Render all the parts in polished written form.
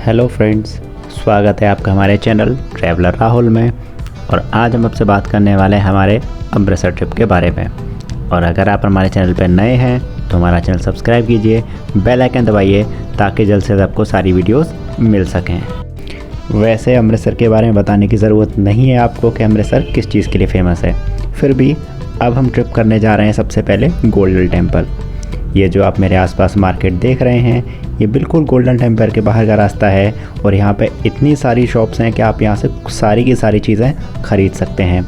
Hello friends, स्वागत है आपका हमारे चैनल ट्रैवलर राहुल में। और आज हम आपसे बात करने वाले हैं हमारे अमृतसर ट्रिप के बारे में। और अगर आप हमारे चैनल पर नए हैं तो हमारा चैनल सब्सक्राइब कीजिए, बेल आइकन दबाइए ताकि जल्द से जल्द आपको सारी वीडियोस मिल सकें। वैसे अमृतसर के बारे में बताने की ज़रूरत नहीं है आपको कि अमृतसर किस चीज़ के लिए फ़ेमस है, फिर भी अब हम ट्रिप करने जा रहे हैं सबसे पहले गोल्डन टेम्पल। ये जो आप मेरे आसपास मार्केट देख रहे हैं, ये बिल्कुल गोल्डन टेम्पल के बाहर का रास्ता है। और यहाँ पे इतनी सारी शॉप्स हैं कि आप यहाँ से सारी की सारी चीज़ें ख़रीद सकते हैं।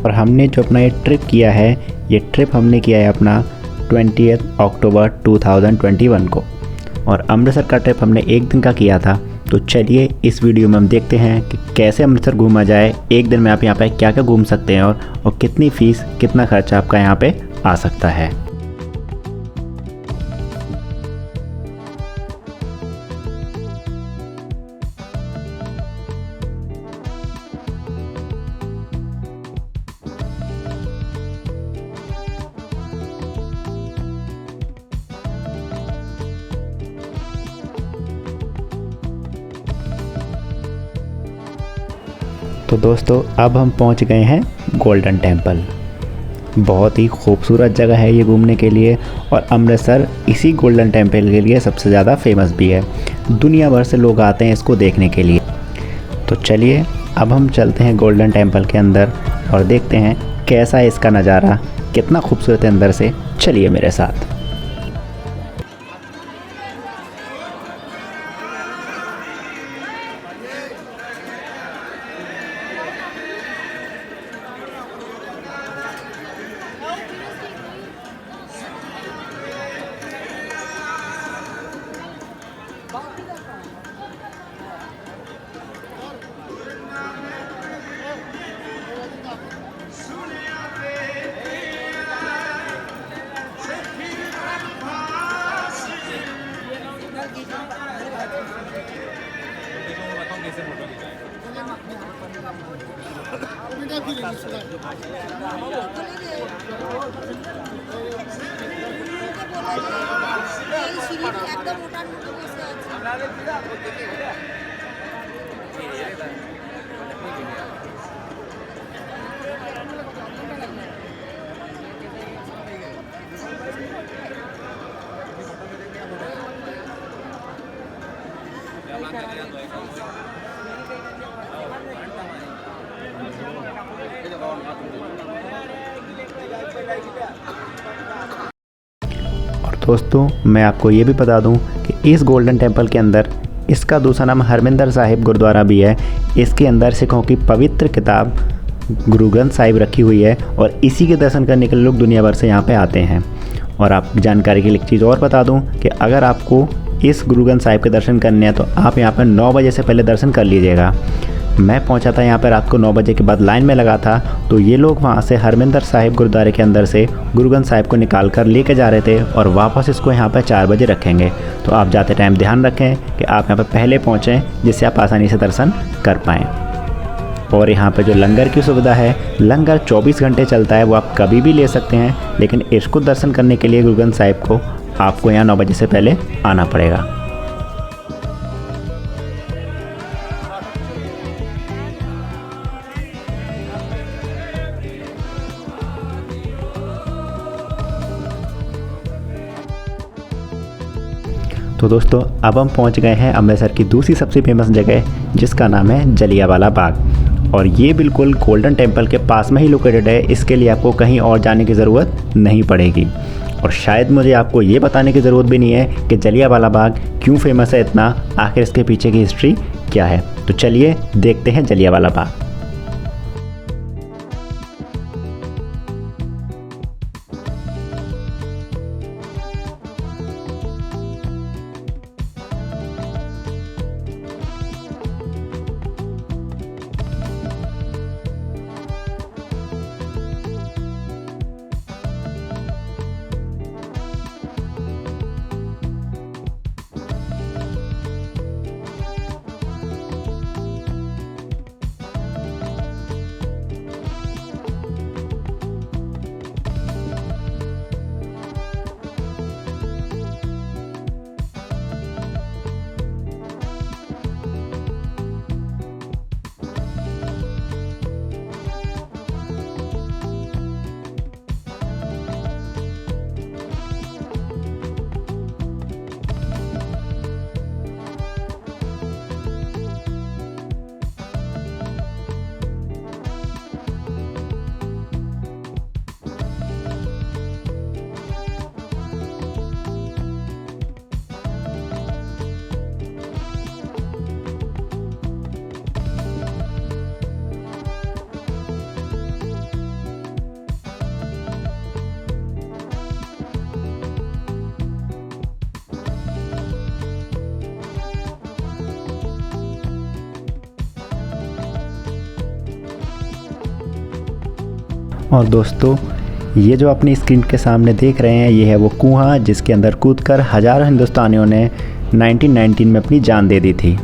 और हमने जो अपना ये ट्रिप किया है, ये ट्रिप हमने किया है अपना 20 अक्टूबर 2021 को। और अमृतसर का ट्रिप हमने एक दिन का किया था। तो चलिए इस वीडियो में हम देखते हैं कि कैसे अमृतसर घूमा जाए। एक दिन में आप यहाँ पे क्या क्या घूम सकते हैं और कितनी फ़ीस, कितना खर्चा आपका यहाँ पे आ सकता है। तो दोस्तों अब हम पहुंच गए हैं गोल्डन टेम्पल। बहुत ही खूबसूरत जगह है ये घूमने के लिए। और अमृतसर इसी गोल्डन टेम्पल के लिए सबसे ज़्यादा फेमस भी है। दुनिया भर से लोग आते हैं इसको देखने के लिए। तो चलिए अब हम चलते हैं गोल्डन टेम्पल के अंदर और देखते हैं कैसा है इसका नज़ारा, कितना खूबसूरत है अंदर से। चलिए मेरे साथ। और दोस्तों मैं आपको ये भी बता दूं कि इस गोल्डन टेम्पल के अंदर इसका दूसरा नाम हरमिंदर साहिब गुरुद्वारा भी है। इसके अंदर सिखों की पवित्र किताब गुरु ग्रंथ साहिब रखी हुई है और इसी के दर्शन करने के लिए लोग दुनिया भर से यहाँ पे आते हैं। और आप जानकारी के लिए एक चीज़ और बता दूं कि अगर आपको इस गुरु ग्रंथ साहिब के दर्शन करने हैं तो आप यहाँ पर 9 बजे से पहले दर्शन कर लीजिएगा। मैं पहुंचा था यहाँ पर रात को 9 बजे के बाद, लाइन में लगा था। तो ये लोग वहाँ से हरमिंदर साहिब गुरुद्वारे के अंदर से गुरु ग्रंथ साहिब को निकाल कर लेके जा रहे थे और वापस इसको यहाँ पर 4 बजे रखेंगे। तो आप जाते टाइम ध्यान रखें कि आप यहाँ पर पहले पहुँचें जिससे आप आसानी से दर्शन कर पाएँ। और यहाँ पे जो लंगर की सुविधा है, लंगर 24 घंटे चलता है, वो आप कभी भी ले सकते हैं। लेकिन इसको दर्शन करने के लिए गुरु ग्रंथ साहिब को आपको यहाँ 9 बजे से पहले आना पड़ेगा। तो दोस्तों अब हम पहुंच गए हैं अमृतसर की दूसरी सबसे फेमस जगह, जिसका नाम है जलियांवाला बाग। और ये बिल्कुल गोल्डन टेम्पल के पास में ही लोकेटेड है। इसके लिए आपको कहीं और जाने की ज़रूरत नहीं पड़ेगी। और शायद मुझे आपको ये बताने की ज़रूरत भी नहीं है कि जलियांवाला बाग क्यों फेमस है इतना, आखिर इसके पीछे की हिस्ट्री क्या है। तो चलिए देखते हैं जलियांवाला बाग। और दोस्तों ये जो अपनी स्क्रीन के सामने देख रहे हैं ये है वो कुआं जिसके अंदर कूदकर हज़ारों हिंदुस्तानियों ने 1919 में अपनी जान दे दी थी।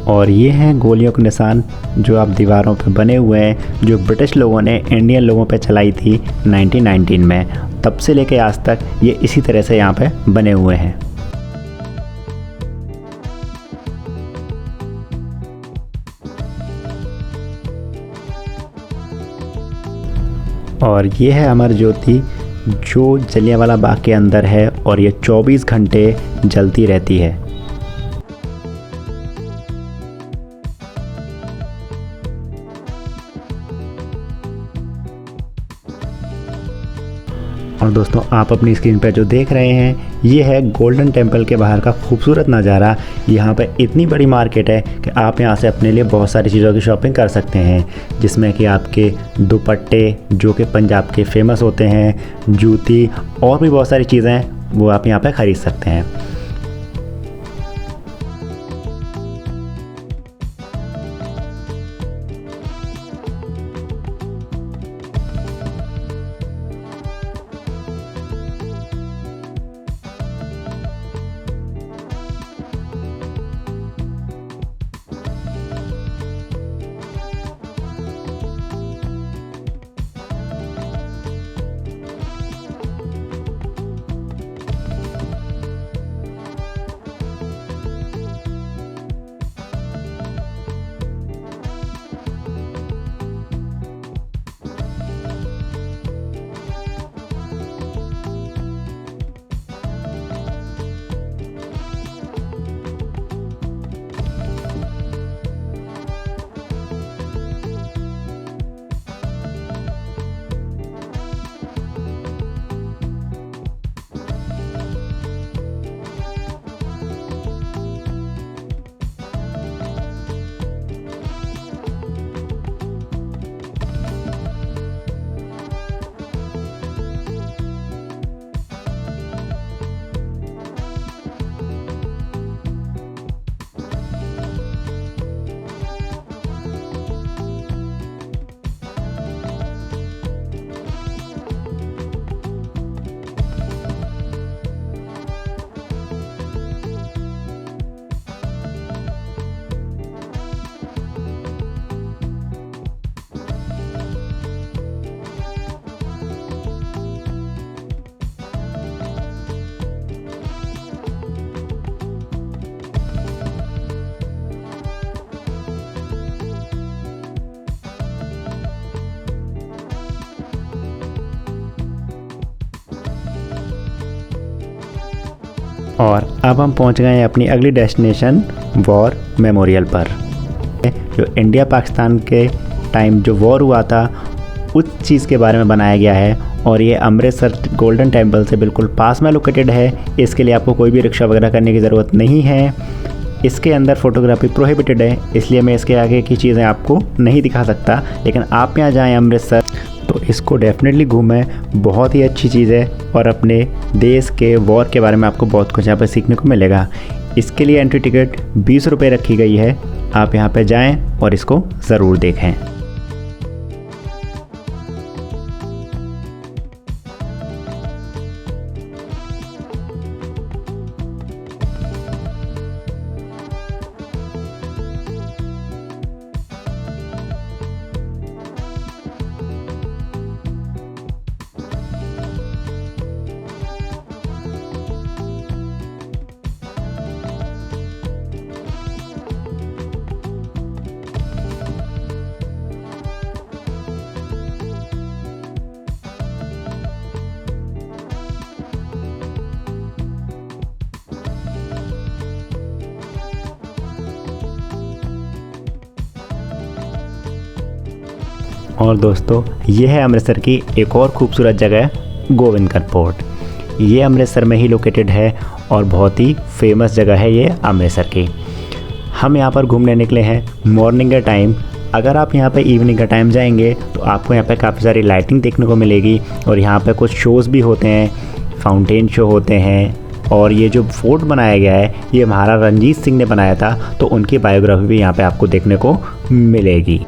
और ये हैं गोलियों के निशान जो आप दीवारों पे बने हुए हैं, जो ब्रिटिश लोगों ने इंडियन लोगों पे चलाई थी 1919 में। तब से लेके आज तक ये इसी तरह से यहाँ पे बने हुए हैं। और ये है अमर ज्योति जो जलियांवाला बाग के अंदर है और ये 24 घंटे जलती रहती है। और दोस्तों आप अपनी स्क्रीन पर जो देख रहे हैं ये है गोल्डन टेम्पल के बाहर का खूबसूरत नज़ारा। यहाँ पे इतनी बड़ी मार्केट है कि आप यहाँ से अपने लिए बहुत सारी चीज़ों की शॉपिंग कर सकते हैं, जिसमें कि आपके दुपट्टे जो कि पंजाब के फेमस होते हैं, जूती और भी बहुत सारी चीज़ें वो आप यहाँ पे ख़रीद सकते हैं। और अब हम पहुंच गए हैं अपनी अगली डेस्टिनेशन वॉर मेमोरियल पर, जो इंडिया पाकिस्तान के टाइम जो वॉर हुआ था उस चीज़ के बारे में बनाया गया है। और ये अमृतसर गोल्डन टेम्पल से बिल्कुल पास में लोकेटेड है। इसके लिए आपको कोई भी रिक्शा वगैरह करने की ज़रूरत नहीं है। इसके अंदर फ़ोटोग्राफी प्रोहिबिटेड है, इसलिए मैं इसके आगे की चीज़ें आपको नहीं दिखा सकता। लेकिन आप यहाँ जाएँ अमृतसर तो इसको डेफिनेटली घूमें, बहुत ही अच्छी चीज़ है और अपने देश के वॉर के बारे में आपको बहुत कुछ यहाँ पर सीखने को मिलेगा। इसके लिए एंट्री टिकट 20 रुपये रखी गई है। आप यहाँ पर जाएँ और इसको ज़रूर देखें। और दोस्तों ये है अमृतसर की एक और खूबसूरत जगह गोविंदगढ़ फोर्ट। ये अमृतसर में ही लोकेटेड है और बहुत ही फेमस जगह है ये अमृतसर की। हम यहाँ पर घूमने निकले हैं मॉर्निंग का टाइम। अगर आप यहाँ पे इवनिंग का टाइम जाएंगे तो आपको यहाँ पे काफ़ी सारी लाइटिंग देखने को मिलेगी और यहाँ पे कुछ शोज़ भी होते हैं, फाउंटेन शो होते हैं। और ये जो फोर्ट बनाया गया है ये महाराजा रंजीत सिंह ने बनाया था, तो उनकी बायोग्राफी भी यहाँ पे आपको देखने को मिलेगी।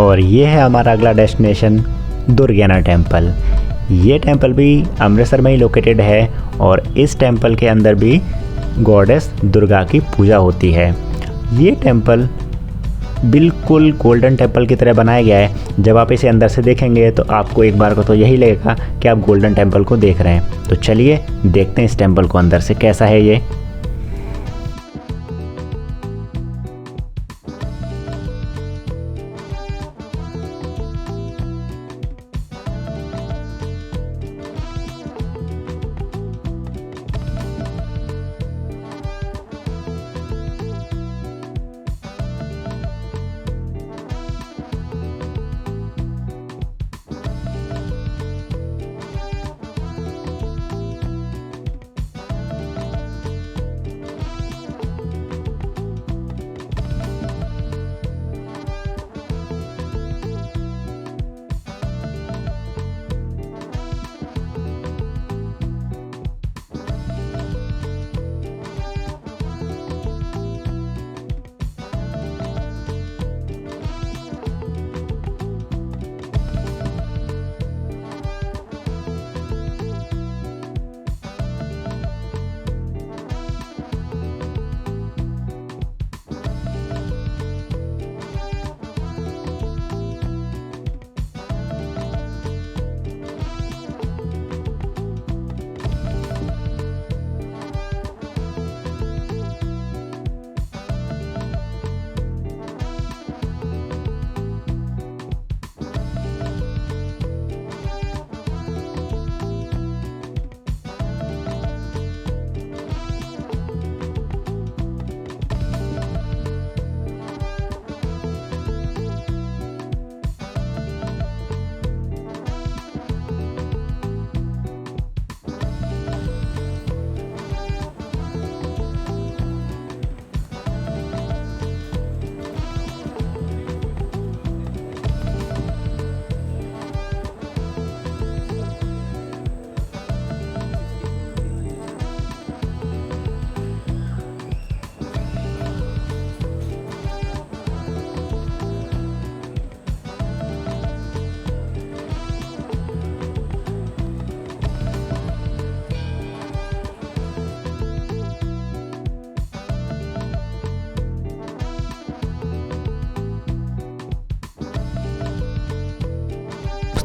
और ये है हमारा अगला डेस्टिनेशन, दुर्गियाना टेम्पल। ये टेम्पल भी अमृतसर में ही लोकेटेड है और इस टेम्पल के अंदर भी गॉडेस दुर्गा की पूजा होती है। ये टेम्पल बिल्कुल गोल्डन टेम्पल की तरह बनाया गया है। जब आप इसे अंदर से देखेंगे तो आपको एक बार को तो यही लगेगा कि आप गोल्डन टेम्पल को देख रहे हैं। तो चलिए देखते हैं इस टेम्पल को अंदर से कैसा है ये।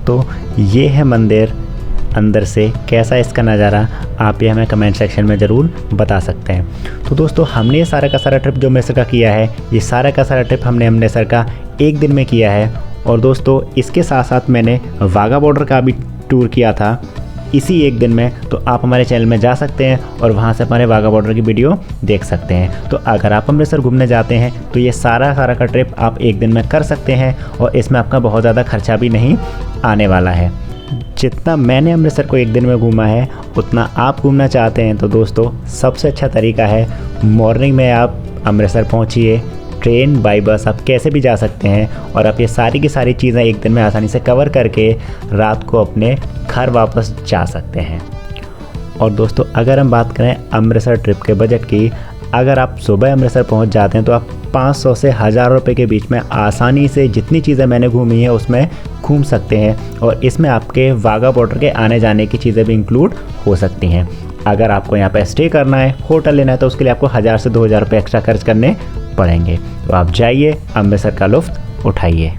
तो ये है मंदिर, अंदर से कैसा इसका नज़ारा आप ये हमें कमेंट सेक्शन में ज़रूर बता सकते हैं। तो दोस्तों हमने ये सारा का सारा ट्रिप जो अमृतसर का किया है, ये सारा का सारा ट्रिप हमने अमृतसर का एक दिन में किया है। और दोस्तों इसके साथ साथ मैंने वाघा बॉर्डर का भी टूर किया था इसी एक दिन में। तो आप हमारे चैनल में जा सकते हैं और वहाँ से हमारे वाघा बॉर्डर की वीडियो देख सकते हैं। तो अगर आप अमृतसर घूमने जाते हैं तो ये सारा का ट्रिप आप एक दिन में कर सकते हैं और इसमें आपका बहुत ज़्यादा खर्चा भी नहीं आने वाला है। जितना मैंने अमृतसर को एक दिन में घूमा है उतना आप घूमना चाहते हैं तो दोस्तों सबसे अच्छा तरीका है मॉर्निंग में आप अमृतसर पहुँचिए। ट्रेन बाई बस आप कैसे भी जा सकते हैं और आप ये सारी की सारी चीज़ें एक दिन में आसानी से कवर करके रात को अपने घर वापस जा सकते हैं। और दोस्तों अगर हम बात करें अमृतसर ट्रिप के बजट की, अगर आप सुबह अमृतसर पहुंच जाते हैं तो आप 500 से 1000 रुपये के बीच में आसानी से जितनी चीज़ें मैंने घूमी है उसमें घूम सकते हैं। और इसमें आपके वाघा बॉर्डर के आने जाने की चीज़ें भी इंक्लूड हो सकती हैं। अगर आपको यहाँ पर स्टे करना है, होटल लेना है तो उसके लिए आपको 1000 से 2000 रुपये एक्स्ट्रा खर्च करने पड़ेंगे। तो आप जाइए, अमृतसर का लुत्फ़ उठाइए।